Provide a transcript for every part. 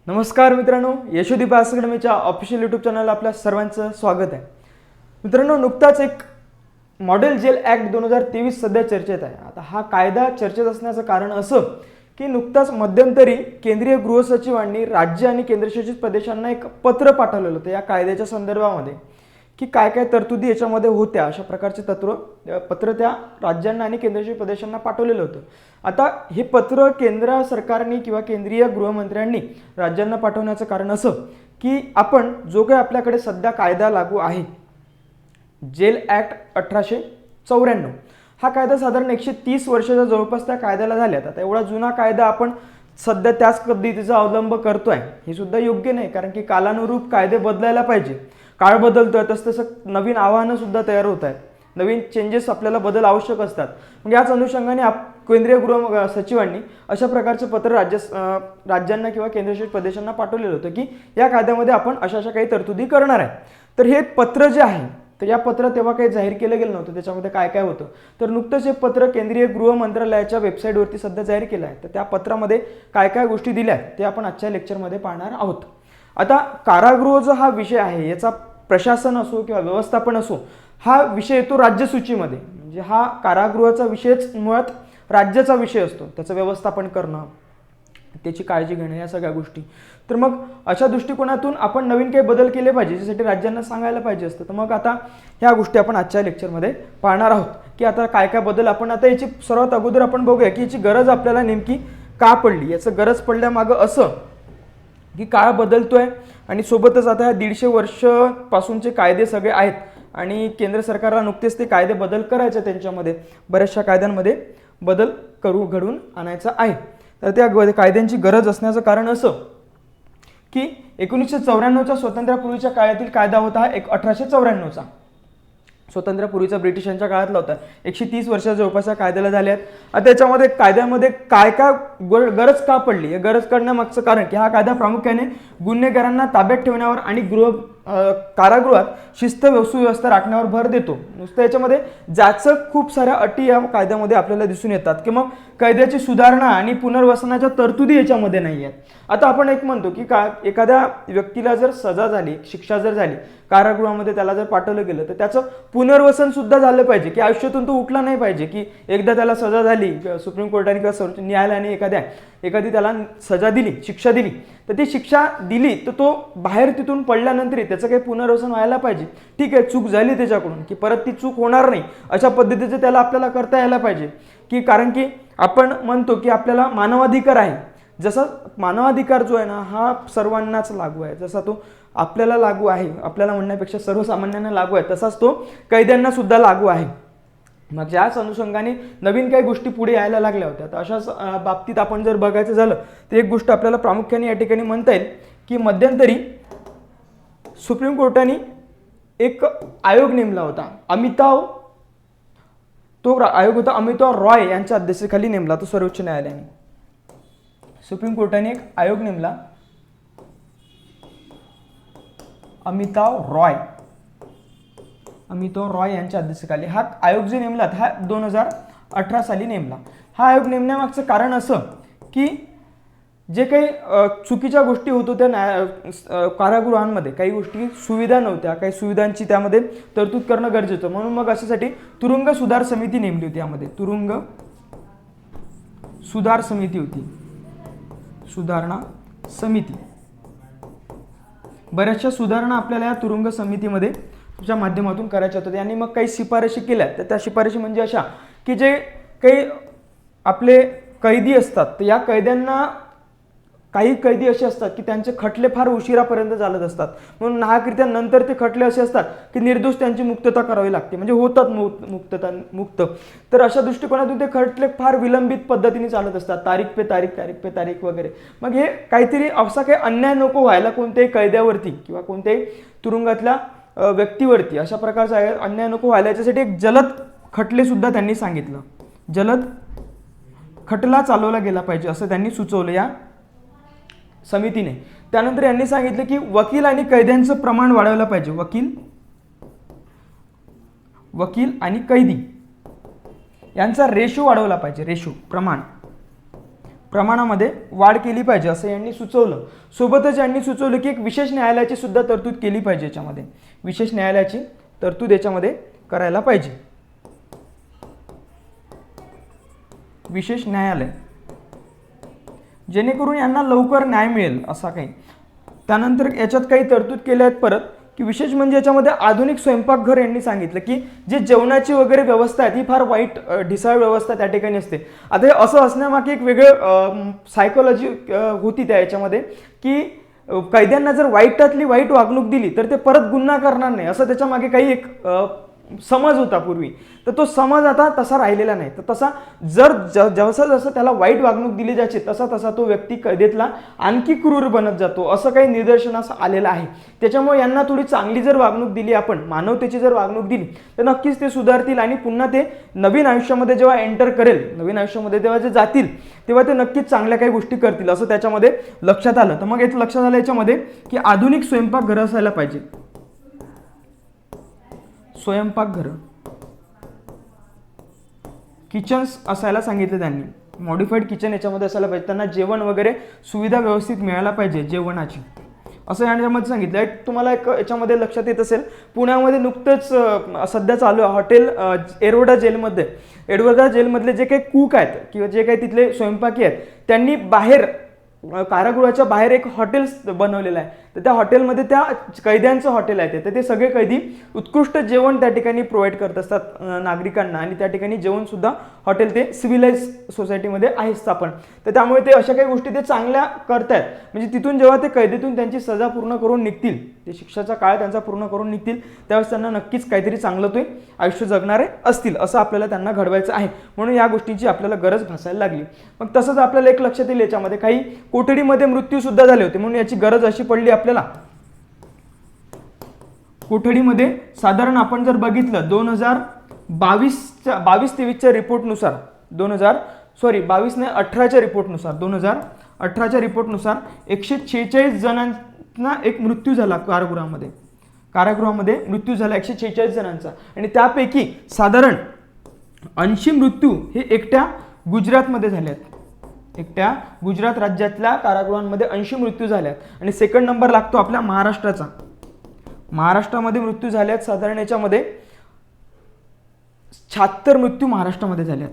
नमस्कार मित्रांनो, Yashodeep अकॅडमीच्या official YouTube चॅनलला आपल्या सर्वांचं स्वागत आहे. मित्रांनो, नुकताच एक मॉडेल जेल ॲक्ट 2023 सध्या चर्चेत आहे. आता हा कायदा चर्चेत असण्याचं कारण असं की नुकताच मध्यंतरी केंद्रीय गृहसचिवांनी राज्य आणि केंद्रशासित प्रदेशांना एक पत्र पाठवलेलं होतं या कायद्याच्या संदर्भामध्ये की काय काय तरतुदी याच्यामध्ये होत्या. अशा प्रकारचे पत्र त्या राज्यांना आणि केंद्रशासित प्रदेशांना पाठवलेलं होतं. आता हे पत्र केंद्र सरकारने किंवा केंद्रीय गृहमंत्र्यांनी राज्यांना पाठवण्याचं कारण असं की आपण जो काही आपल्याकडे सध्या कायदा लागू आहे जेल ॲक्ट 1894, हा कायदा साधारण 130 वर्षाच्या जवळपास त्या कायद्याला झाल्यात. आता एवढा जुना कायदा आपण सध्या त्याच पद्धतीचा अवलंब करतोय हे सुद्धा योग्य नाही, कारण की कालानुरूप कायदे बदलायला पाहिजे. काळ बदलतोय तसं नवीन आव्हानं सुद्धा तयार होत आहेत, नवीन चेंजेस आपल्याला बदल आवश्यक असतात. मग याच अनुषंगाने केंद्रीय गृह सचिवांनी अशा प्रकारचं पत्र राज्यांना किंवा केंद्रशासित प्रदेशांना पाठवलेलं होतं की या कायद्यामध्ये आपण अशा काही तरतुदी करणार आहे. तर हे पत्र जे आहे तर या पत्र तेव्हा काही जाहीर केलं गेलं नव्हतं. त्याच्यामध्ये काय काय होतं तर नुकतंच हे पत्र केंद्रीय गृह मंत्रालयाच्या वेबसाईटवरती सध्या जाहीर केलं आहे. तर त्या पत्रामध्ये काय काय गोष्टी दिल्या आहेत ते आपण आजच्या लेक्चरमध्ये पाहणार आहोत. आता कारागृह जो हा विषय आहे याचा प्रशासन असो किंवा व्यवस्थापन असो हा विषय येतो राज्यसूचीमध्ये. म्हणजे हा कारागृहाचा विषयच मुळात राज्याचा विषय असतो, त्याचं व्यवस्थापन करणं, त्याची काळजी घेणं, या सगळ्या गोष्टी. तर मग अशा दृष्टिकोनातून आपण नवीन काही बदल केले पाहिजे ज्यासाठी राज्यांना सांगायला पाहिजे असतं. तर मग आता ह्या गोष्टी आपण आजच्या लेक्चरमध्ये पाहणार आहोत की आता काय काय बदल आपण आता याची सर्वात अगोदर आपण बघूया की याची गरज आपल्याला नेमकी का पडली. याचं गरज पडल्यामागं असं की काळ बदलतोय आणि सोबतच आता ह्या 150 वर्षापासूनचे कायदे सगळे आहेत आणि केंद्र सरकारला नुकतेच ते कायदे बदल करायचे, त्यांच्यामध्ये बऱ्याचशा कायद्यांमध्ये बदल घडवून आणायचा आहे. तर त्या कायद्यांची गरज असण्याचं कारण असं की 1994चा स्वातंत्र्यापूर्वीच्या काळातील कायदा होता हा 1894चा. स्वातंत्र्यापूर्वीचा ब्रिटिशांच्या काळातला होता. 130 वर्षाच्या जवळपास कायद्याला झाले आहेत. आता त्याच्यामध्ये कायद्यामध्ये काय काय गरज का पडली, हे गरज करण्यामागचं कारण की हा कायदा प्रामुख्याने गुन्हेगारांना ताब्यात ठेवण्यावर आणि कारागृहात शिस्त सुव्यवस्था राखण्यावर भर देतो. नुसतं याच्यामध्ये ज्याचं खूप साऱ्या अटी या कायद्यामध्ये आपल्याला दिसून येतात की मग कायद्याची सुधारणा आणि पुनर्वसनाच्या तरतुदी याच्यामध्ये नाही आहेत. आता आपण एक म्हणतो की एखाद्या व्यक्तीला जर सजा झाली, शिक्षा जर झाली, कारागृहामध्ये त्याला जर पाठवलं गेलं तर त्याचं पुनर्वसन सुद्धा झालं पाहिजे की आयुष्यातून तो उठला नाही पाहिजे. की एकदा त्याला सजा झाली, सुप्रीम कोर्टाने किंवा सर्वोच्च न्यायालयाने एखादी त्याला सजा दिली, शिक्षा दिली, तर ती शिक्षा दिली तर तो बाहेर तिथून पडल्यानंतर त्याचं काही पुनर्वसन व्हायला पाहिजे. ठीक आहे, चूक झाली त्याच्याकडून की परत ती चूक होणार नाही अशा पद्धतीचं त्याला आपल्याला करता यायला पाहिजे. की कारण की आपण म्हणतो की आपल्याला मानवाधिकार आहे, जसा मानवाधिकार जो आहे ना हा सर्वांनाच लागू आहे, जसा तो आपल्याला लागू आहे, आपल्याला म्हणण्यापेक्षा सर्वसामान्यांना लागू आहे, तसाच तो कैद्यांना सुद्धा लागू आहे. मग याच अनुषंगाने नवीन काही गोष्टी पुढे यायला लागल्या होत्या. तर अशाच बाबतीत आपण जर बघायचं झालं तर एक गोष्ट आपल्याला प्रामुख्याने या ठिकाणी म्हणता येईल की मध्यंतरी सुप्रीम कोर्टाने एक आयोग नेमला होता. तो आयोग होता अमिताव रॉय यांच्या अध्यक्षतेखाली नेमला तो सर्वोच्च न्यायालयाने. सुप्रीम कोर्टाने एक आयोग नेमला, अमिताव रॉय यांच्या अध्यक्षतेखाली. हा आयोग जे नेमला हा 2018 साली नेमला. हा आयोग नेमण्यामागचं कारण असं की जे काही चुकीच्या गोष्टी होत होत्या कारागृहांमध्ये, काही गोष्टी सुविधा नव्हत्या, काही सुविधांची त्यामध्ये तरतूद करणं गरजेचं, म्हणून मग अशासाठी तुरुंग सुधार समिती नेमली होती. यामध्ये तुरुंग सुधार समिती होती, सुधारणा समिती. बऱ्याचशा सुधारणा आपल्याला या तुरुंग समितीमध्ये च्या माध्यमातून करायच्या होत्या. यांनी मग काही शिफारशी केल्या. तर त्या शिफारशी म्हणजे अशा की जे काही आपले कैदी असतात तर या कैद्यांना काही कैदी असे असतात की त्यांचे खटले फार उशिरापर्यंत चालत असतात, म्हणून नाहकरित्या नंतर ते खटले असे असतात की निर्दोष त्यांची मुक्तता करावी लागते, म्हणजे होतात मुक्त. तर अशा दृष्टिकोनातून ते खटले फार विलंबित पद्धतीने चालत असतात, तारीख पे तारीख वगैरे. मग हे काहीतरी असा काही अन्याय नको व्हायला कोणत्याही कैद्यावरती किंवा कोणत्याही तुरुंगातल्या व्यक्तीवरती, अशा प्रकारचा अन्याय नको व्हायला याच्यासाठी एक जलद खटले सुद्धा त्यांनी सांगितलं. जलद खटला चालवला गेला पाहिजे असं त्यांनी सुचवलं या समितीने. त्यानंतर यांनी सांगितलं की वकील आणि कैद्यांचं प्रमाण वाढवलं पाहिजे. वकील आणि कैदी यांचा रेशो वाढवला पाहिजे, प्रमाण. प्रमाणामध्ये वाढ केली पाहिजे असं यांनी सुचवलं. सोबतच यांनी सुचवलं की एक विशेष न्यायालयाची सुद्धा तरतूद केली पाहिजे याच्यामध्ये. विशेष न्यायालयाची तरतूद याच्यामध्ये करायला पाहिजे. विशेष न्यायालय जेणेकरून यांना लवकर न्याय मिळेल असा काही. त्यानंतर याच्यात काही तरतूद केल्या आहेत परत की विशेष म्हणजे याच्यामध्ये आधुनिक स्वयंपाकघर यांनी सांगितलं की जे जेवणाची वगैरे व्यवस्था आहे ती फार वाईट ढिसाळ व्यवस्था त्या ठिकाणी असते. आता हे असं असण्यामागे एक वेगळं सायकोलॉजी होती त्या याच्यामध्ये की कैद्यांना जर वाईटातली वाईट वागणूक दिली तर ते परत गुन्हा करणार नाही असं त्याच्यामागे काही एक समज होता पूर्वी. तर तो समज आता तसा राहिलेला नाही. तर तसा जर जसं जसं त्याला वाईट वागणूक दिली जायची तसा तसा तो व्यक्ती कैदेतला आणखी क्रूर बनत जातो असं काही निदर्शनास आलेलं आहे. त्याच्यामुळे यांना थोडी चांगली जर वागणूक दिली आपण मानवतेची जर वागणूक दिली तर नक्कीच ते सुधारतील आणि पुन्हा ते नवीन आयुष्यामध्ये जेव्हा एंटर करेल नवीन आयुष्यामध्ये जेव्हा जे जातील तेव्हा ते नक्कीच चांगल्या काही गोष्टी करतील असं त्याच्यामध्ये लक्षात आलं. तर मग लक्षात आलं याच्यामध्ये की आधुनिक स्वयंपाकघर असायला पाहिजे. स्वयंपाकघर किचन्स असायला सांगितले त्यांनी. मॉडिफाईड किचन याच्यामध्ये असायला पाहिजे. त्यांना जेवण वगैरे सुविधा व्यवस्थित मिळायला पाहिजे जेवणाची असं याच्यामध्ये सांगितलं आहे. तुम्हाला एक याच्यामध्ये लक्षात येत असेल पुण्यामध्ये नुकतंच सध्या चालू आहे हॉटेल एरोडा जेलमध्ये. एरोडा जेलमधले जे काही कुक आहेत किंवा जे काही तिथले स्वयंपाकी आहेत त्यांनी बाहेर कारागृहाच्या बाहेर एक हॉटेल बनवलेलं आहे. तर त्या हॉटेलमध्ये त्या कैद्यांचं हॉटेल आहे तर ते सगळे कैदी उत्कृष्ट जेवण त्या ठिकाणी प्रोव्हाइड करत असतात नागरिकांना आणि त्या ठिकाणी जेवण सुद्धा हॉटेल ते सिव्हिलाइज सोसायटीमध्ये आहे स्थापन. तर त्यामुळे ते अशा काही गोष्टी ते चांगल्या करतायत. म्हणजे तिथून जेव्हा ते कैदेतून त्यांची सजा पूर्ण करून निघतील ते शिक्षाचा काळ त्यांचा पूर्ण करून निघतील त्यावेळेस त्यांना नक्कीच काहीतरी चांगलं ते आयुष्य जगणारे असतील असं आपल्याला त्यांना घडवायचं आहे. म्हणून या गोष्टींची आपल्याला गरज भासायला लागली. मग तसंच आपल्याला एक लक्षात येईल याच्यामध्ये काही कोठडीमध्ये मृत्यू सुद्धा झाले होते म्हणून याची गरज अशी पडली आपल्याला. कोठडीमध्ये साधारण आपण जर बघितलं 2022-23च्या रिपोर्टनुसार 2018च्या रिपोर्टनुसार 146 जणांना एक मृत्यू झाला कारागृहामध्ये मृत्यू झाला 146 जणांचा आणि त्यापैकी साधारण 80 मृत्यू हे एकट्या गुजरातमध्ये झाले आहेत. एकट्या गुजरात राज्यातल्या कारागृहांमध्ये 80 मृत्यू झाल्यात आणि सेकंड नंबर लागतो आपल्या महाराष्ट्राचा. महाराष्ट्रामध्ये मृत्यू झाल्यात साधारण याच्यामध्ये 76 मृत्यू महाराष्ट्रामध्ये झाल्यात.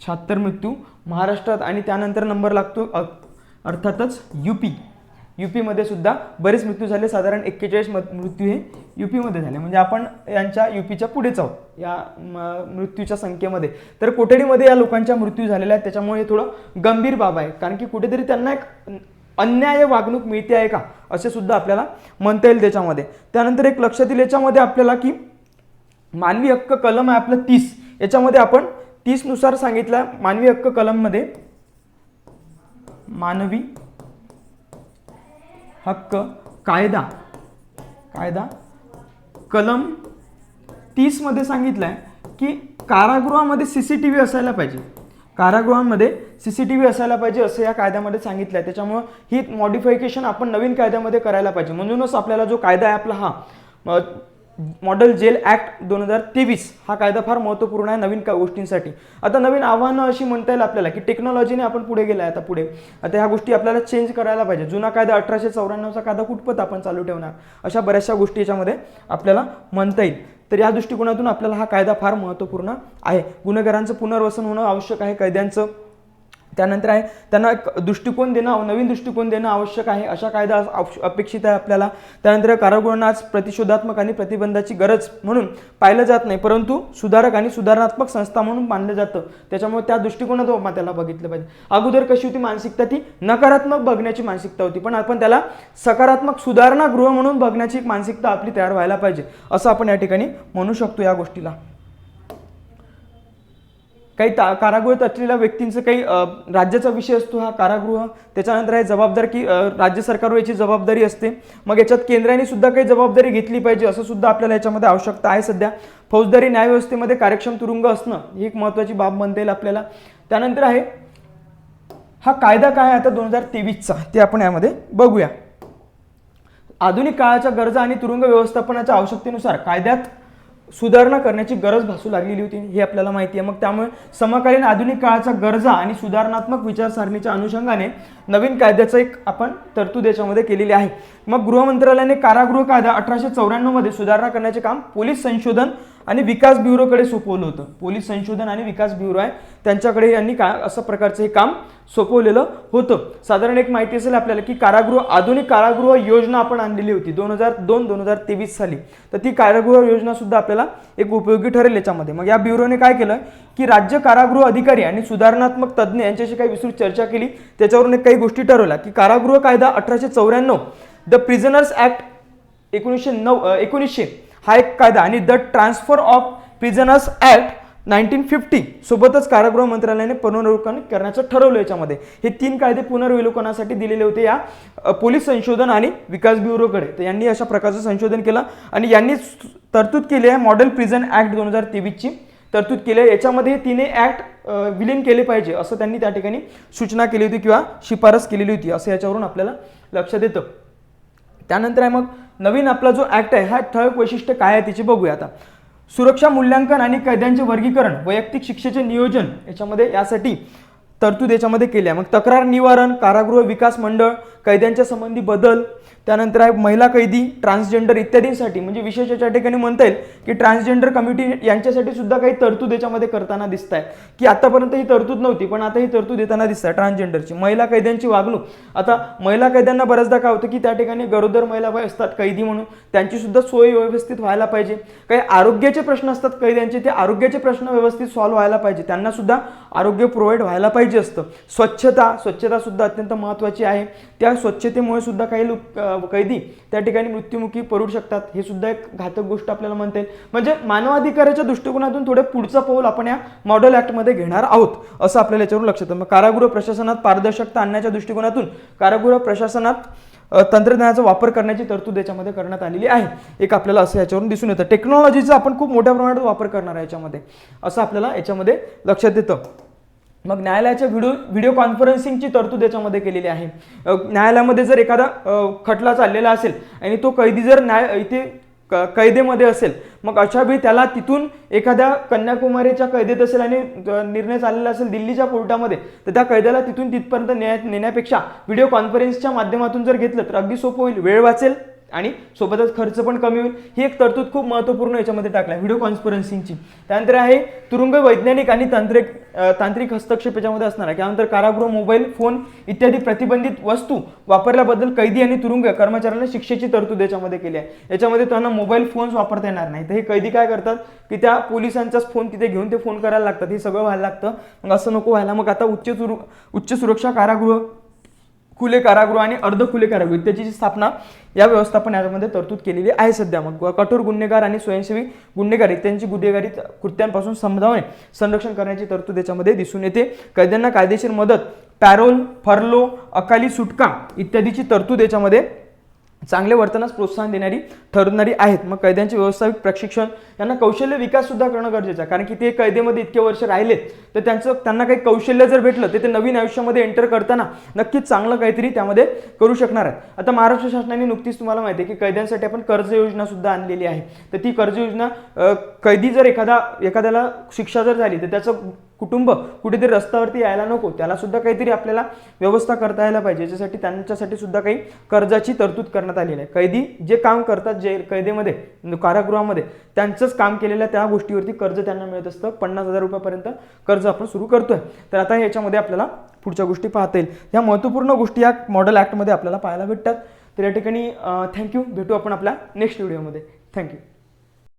76 मृत्यू महाराष्ट्रात आणि त्यानंतर नंबर लागतो अर्थातच यूपीमध्ये सुद्धा बरेच मृत्यू झाले. साधारण 41 मृत्यू हे यूपीमध्ये झाले. म्हणजे आपण यांच्या यूपीच्या पुढेच आहोत या मृत्यूच्या संख्येमध्ये. तर कोठडीमध्ये या लोकांच्या मृत्यू झालेल्या आहेत त्याच्यामुळे थोडं गंभीर बाब आहे कारण की कुठेतरी त्यांना एक अन्याय वागणूक मिळते आहे का असे सुद्धा आपल्याला म्हणता येईल त्याच्यामध्ये. त्यानंतर एक लक्षात येईल याच्यामध्ये आपल्याला की मानवी हक्क कलम आहे आपलं 30 याच्यामध्ये आपण 30 नुसार सांगितलं मानवी हक्क कलममध्ये मानवी हक्क कायदा कलम 30 मध्ये सांगितलंय की कारागृहामध्ये CCTV असायला पाहिजे. कारागृहांमध्ये CCTV असायला पाहिजे असं या कायद्यामध्ये सांगितलं आहे. त्याच्यामुळं ही मॉडिफिकेशन आपण नवीन कायद्यामध्ये करायला पाहिजे. म्हणूनच आपल्याला जो कायदा आहे आपला हा मॉडेल जेल ॲक्ट 2023 हा कायदा फार महत्त्वपूर्ण आहे नवीन गोष्टींसाठी. आता नवीन आव्हानं अशी म्हणता येईल आपल्याला की टेक्नॉलॉजीने आपण पुढे गेला आहे. आता ह्या गोष्टी आपल्याला चेंज करायला पाहिजे. जुना कायदा 1894चा कायदा कुठपत आपण चालू ठेवणार अशा बऱ्याचशा गोष्टी याच्यामध्ये आपल्याला म्हणता येईल. तर या दृष्टिकोनातून आपल्याला हा कायदा फार महत्त्वपूर्ण आहे. गुन्हेगारांचं पुनर्वसन होणं आवश्यक आहे कैद्यांचं. त्यानंतर आहे त्यांना एक दृष्टिकोन देणं नवीन दृष्टिकोन देणं आवश्यक आहे अशा कायदा अपेक्षित आहे आपल्याला. त्यानंतर कारागृहांना आज प्रतिशोधात्मक आणि प्रतिबंधाची गरज म्हणून पाहिलं जात नाही परंतु सुधारक आणि सुधारणात्मक संस्था म्हणून मानलं जातं. त्याच्यामुळे त्या दृष्टिकोनातून त्याला बघितलं पाहिजे. अगोदर कशी होती मानसिकता ती नकारात्मक बघण्याची मानसिकता होती पण आपण त्याला सकारात्मक सुधारणा गृह म्हणून बघण्याची एक मानसिकता आपली तयार व्हायला पाहिजे असं आपण या ठिकाणी म्हणू शकतो या गोष्टीला. काही कारागृहात असलेल्या व्यक्तींचं काही राज्याचा विषय असतो हा कारागृह. त्याच्यानंतर आहे जबाबदार की राज्य सरकारवर याची जबाबदारी असते. मग याच्यात केंद्राने सुद्धा काही जबाबदारी घेतली पाहिजे असं सुद्धा आपल्याला याच्यामध्ये आवश्यकता आहे. सध्या फौजदारी न्यायव्यवस्थेमध्ये कार्यक्षम तुरुंग असणं ही एक महत्त्वाची बाब म्हणता येईल आपल्याला. त्यानंतर आहे हा कायदा काय आहे आता 2023चा ते आपण यामध्ये बघूया. आधुनिक काळाच्या गरजा आणि तुरुंग व्यवस्थापनाच्या आवश्यकतेनुसार कायद्यात सुधारणा करण्याची गरज भासू लागलेली होती हे आपल्याला माहिती आहे. मग त्यामुळे समकालीन आधुनिक काळाचा गरजा आणि सुधारणात्मक विचारसरणीच्या अनुषंगाने नवीन कायद्याचा एक आपण तरतूद याच्यामध्ये केलेली आहे. मग गृह मंत्रालयाने कारागृह कायदा 1894 मध्ये सुधारणा करण्याचे काम पोलीस संशोधन आणि विकास ब्युरोकडे सोपवलं होतं. पोलीस संशोधन आणि विकास ब्युरो आहे त्यांच्याकडे यांनी असं प्रकारचं हे काम सोपवलेलं होतं. साधारण एक माहिती असेल आपल्याला की आधुनिक कारागृह योजना आपण आणलेली होती 2002-2023 साली. तर ती कारागृह योजना सुद्धा आपल्याला एक उपयोगी ठरेल याच्यामध्ये. मग या ब्युरोने काय केलं की राज्य कारागृह अधिकारी आणि सुधारणात्मक तज्ज्ञ यांच्याशी काही विस्तृत चर्चा केली. त्याच्यावरून काही गोष्टी ठरवल्या की कारागृह कायदा 1894, द प्रिझनर्स ऍक्ट 1900 हा एक कायदा आणि the transfer of prisoners act 1950 सोबतच कारागृह मंत्रालयाने पुनर्विलोकन करण्याचं ठरवलं. याच्यामध्ये हे 3 कायदे पुनर्विलोकनासाठी दिलेले होते या पोलीस संशोधन आणि विकास ब्युरोकडे. तर यांनी अशा प्रकारचं संशोधन केलं आणि यांनी तरतूद केली आहे मॉडेल प्रिझन ऍक्ट 2023 ची तरतूद केली आहे. याच्यामध्ये तिने ऍक्ट विलीन केले पाहिजे असं त्यांनी त्या ठिकाणी सूचना केली होती किंवा शिफारस केलेली होती असं याच्यावरून आपल्याला लक्षात येतं. त्यानंतर आहे मग नवीन आपला जो ऍक्ट आहे हा ठळक वैशिष्ट्य काय आहे त्याची बघूया आता. सुरक्षा मूल्यांकन आणि कैद्यांचे वर्गीकरण, वैयक्तिक शिक्षेचे नियोजन याच्यामध्ये यासाठी तरतूद याच्यामध्ये केली आहे. मग तक्रार निवारण, कारागृह विकास मंडळ, कैद्यांच्या संबंधी बदल, त्यानंतर आहे महिला कैदी, ट्रान्सजेंडर इत्यादींसाठी म्हणजे विशेष याच्या ठिकाणी म्हणता येईल की ट्रान्सजेंडर कम्युनिटी यांच्यासाठी सुद्धा काही तरतूद याच्यामध्ये करताना दिसत आहे की आतापर्यंत ही तरतूद नव्हती पण आता ही तरतूद येताना दिसत आहे. ट्रान्सजेंडरची, महिला कैद्यांची वागणूक. आता महिला कैद्यांना बऱ्याचदा काय होतं की त्या ठिकाणी गरोदर महिला असतात कैदी म्हणून त्यांची सुद्धा सोय व्यवस्थित व्हायला पाहिजे. काही आरोग्याचे प्रश्न असतात कैद्यांचे, ते आरोग्याचे प्रश्न व्यवस्थित सॉल्व्ह व्हायला पाहिजे, त्यांना सुद्धा आरोग्य प्रोव्हाइड व्हायला पाहिजे असतं. स्वच्छता सुद्धा अत्यंत महत्त्वाची आहे. त्या स्वच्छतेमुळे सुद्धा काही लोक कैदी त्या ठिकाणी मृत्युमुखी पडू शकतात. हे सुद्धा एक घातक गोष्ट आपल्याला म्हणता येईल. म्हणजे मानवाधिकाराच्या दृष्टिकोनातून थोडे पुढचं पाऊल आपण या मॉडेल ऍक्टमध्ये घेणार आहोत असं आपल्याला याच्यावरून लक्षात येतं. मग कारागृह प्रशासनात पारदर्शकता आणण्याच्या दृष्टिकोनातून कारागृह प्रशासनात तंत्रज्ञानाचा वापर करण्याची तरतूद याच्यामध्ये करण्यात आलेली आहे. एक आपल्याला असं याच्यावरून दिसून येतं. टेक्नॉलॉजीचा आपण खूप मोठ्या प्रमाणात वापर करणार आहे याच्यामध्ये असं आपल्याला याच्यामध्ये लक्षात येतं. मग न्यायालयाच्या व्हिडिओ कॉन्फरन्सिंगची तरतूद याच्यामध्ये केलेली आहे. न्यायालयामध्ये जर एखादा खटला चाललेला असेल आणि तो कैदी जर इथे कैदेमध्ये असेल मग अशा वेळी त्याला तिथून एखाद्या कन्याकुमारीच्या कैदेत असेल आणि निर्णय चाललेला असेल दिल्लीच्या कोर्टामध्ये तर त्या कैद्याला तिथून तिथपर्यंत नेण्यापेक्षा व्हिडिओ कॉन्फरन्सच्या माध्यमातून जर घेतलं तर अगदी सोपं होईल, वेळ वाचेल आणि सोबतच खर्च पण कमी होईल. ही एक तरतूद खूप महत्त्वपूर्ण याच्यामध्ये टाकला व्हिडिओ कॉन्फरन्सिंगची. त्यानंतर आहे तुरुंग वैज्ञानिक आणि तांत्रिक हस्तक्षेप याच्यामध्ये असणार आहे. त्यानंतर कारागृह, मोबाईल फोन इत्यादी प्रतिबंधित वस्तू वापरल्याबद्दल कैदी आणि तुरुंग कर्मचाऱ्यांना शिक्षेची तरतूद याच्यामध्ये केली आहे. याच्यामध्ये त्यांना मोबाईल फोन्स वापरता येणार नाही. तर हे कैदी काय करतात की त्या पोलिसांचाच फोन तिथे घेऊन ते फोन करायला लागतात. हे सगळं व्हायला लागतं. मग असं नको व्हायला. मग आता उच्च सुरक्षा कारागृह, खुले कारागृह आणि अर्ध खुले कारागृह इत्यादीची स्थापना या व्यवस्थापन यामध्ये तरतूद केलेली आहे सध्या. मग कठोर गुन्हेगार आणि स्वयंसेवी गुन्हेगार इत्यांची गुन्हेगारी कृत्यांपासून संरक्षण करण्याची तरतूद याच्यामध्ये दिसून येते. कैद्यांना कायदेशीर मदत, पॅरोल, फर्लो, अकाली सुटका इत्यादीची तरतूद याच्यामध्ये चांगले वर्तनास प्रोत्साहन देणारी ठरणारी आहेत. मग कैद्यांचे व्यवसायिक प्रशिक्षण, यांना कौशल्य विकास सुद्धा करणं गरजेचं आहे कारण की ते कैदेमध्ये इतके वर्ष राहिलेत तर त्यांना काही कौशल्य जर भेटलं तर ते नवीन आयुष्यामध्ये एंटर करताना नक्कीच चांगलं काहीतरी त्यामध्ये करू शकणार आहेत. आता महाराष्ट्र शासनाने नुकतीच तुम्हाला माहिती आहे की कैद्यांसाठी आपण कर्ज योजना सुद्धा आणलेली आहे. तर ती कर्ज योजना कैदी जर एखाद्याला शिक्षा जर झाली तर त्याचं कुटुंब कुठेतरी रस्त्यावरती यायला नको, त्याला सुद्धा काहीतरी आपल्याला व्यवस्था करता यायला पाहिजे. याच्यासाठी त्यांच्यासाठी सुद्धा काही कर्जाची तरतूद करण्यात आलेली आहे. कैदी जे काम करतात कैदेमध्ये कारागृहामध्ये त्यांचंच काम केलेल्या त्या गोष्टीवरती कर्ज त्यांना मिळत असतं. 50,000 रुपयापर्यंत कर्ज आपण सुरू करतोय. तर आता याच्यामध्ये आपल्याला पुढच्या गोष्टी पाहता येईल. ह्या महत्त्वपूर्ण गोष्टी या मॉडेल ऍक्टमध्ये आपल्याला पाहायला भेटतात. तर या ठिकाणी थँक्यू. भेटू आपण आपल्या नेक्स्ट व्हिडिओमध्ये. थँक्यू.